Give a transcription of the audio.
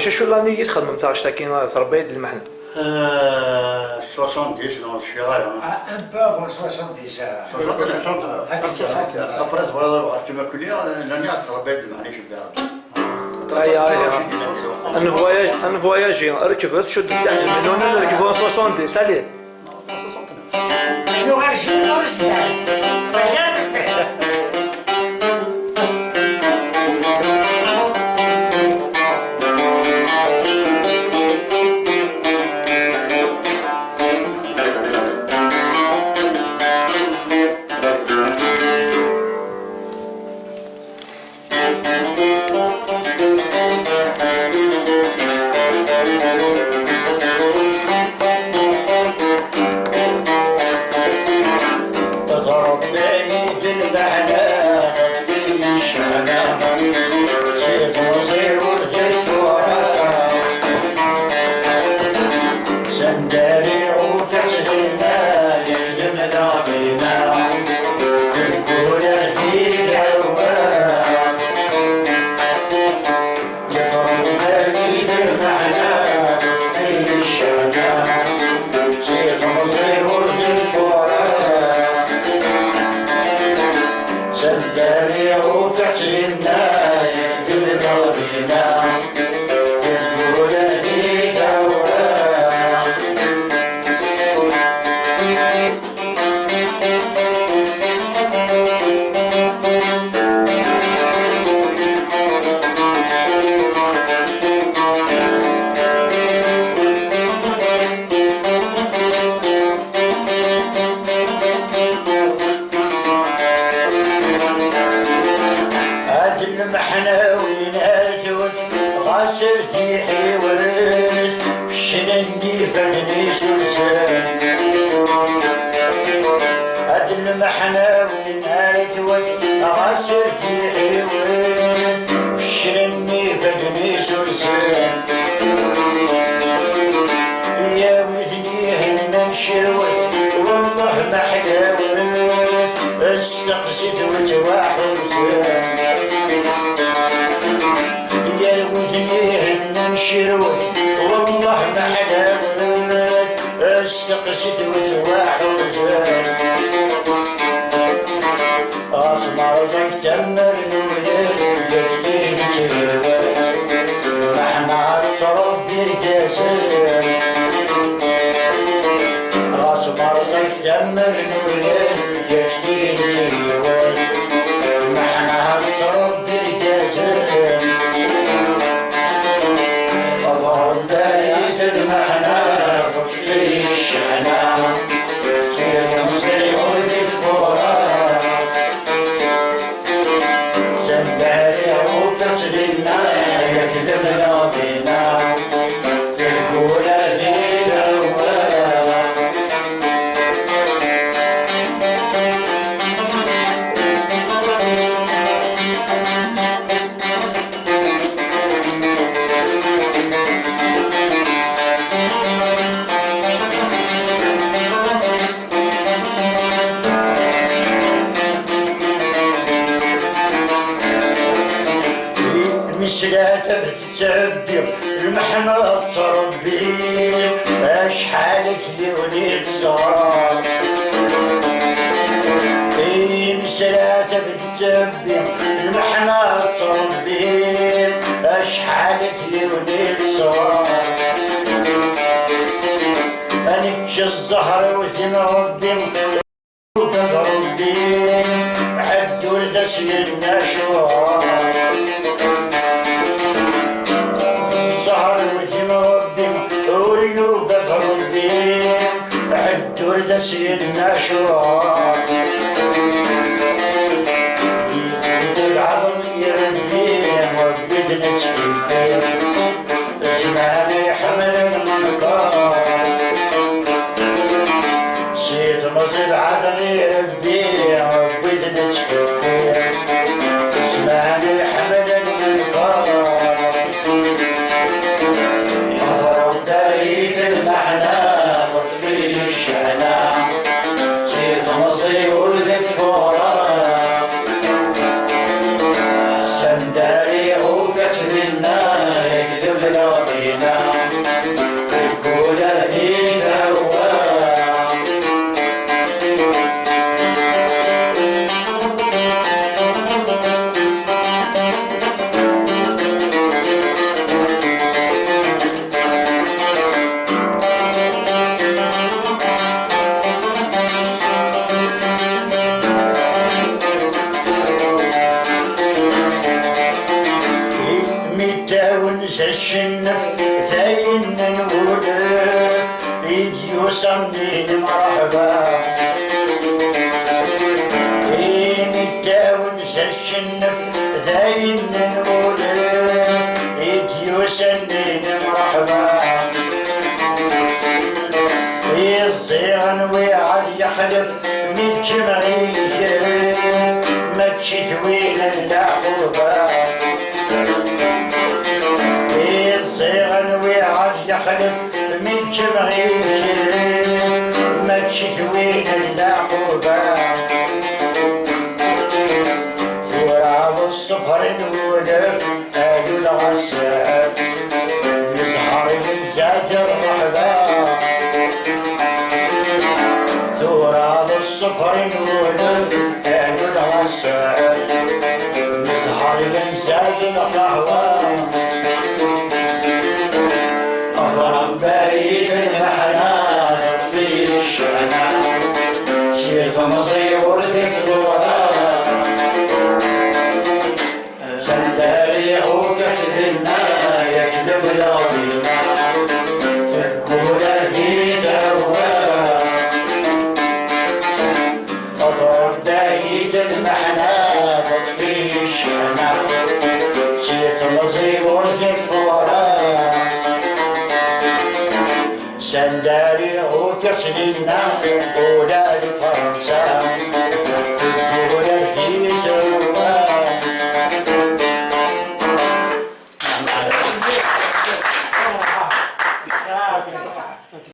واش شو لاني تخدم تاع شتاكين تربيت المحنة 70 dans je suis là. Un peu avant 70. Après, voilà, tu m'as connu, l'année à travailler de manière ان فواياجي ركبت شد تعجب منهم ركبوا 70 سالي لغة شنو أستاذ؟ رجعت فيه. Senderi o fetrin الشنف ثاين نقول يجي يصمني مرحبا نتاون الشنف ثاين نقول يجي يصمني مرحبا الصيغن ويعد يحلف من جمعيه ما تشتوين العقوبه الصيغن ويعد يحلف من جمعيه ما تشتوين العقوبه ورعب الصفر نولد قالوا العساب يظهر من زاد الرحبه ثورة الصفر نولد قالوا العساب يظهر من زاد القهوة أضرب بعيد المحنات في الشنا سيف مصيور ذكرى سنداري وكسد النا يكذب العظيمة تكون في ثروة أضرب بعيد المحنات في الشنا سيف مصيور ذكرى سنداري وكسرنا أولاد فرنسا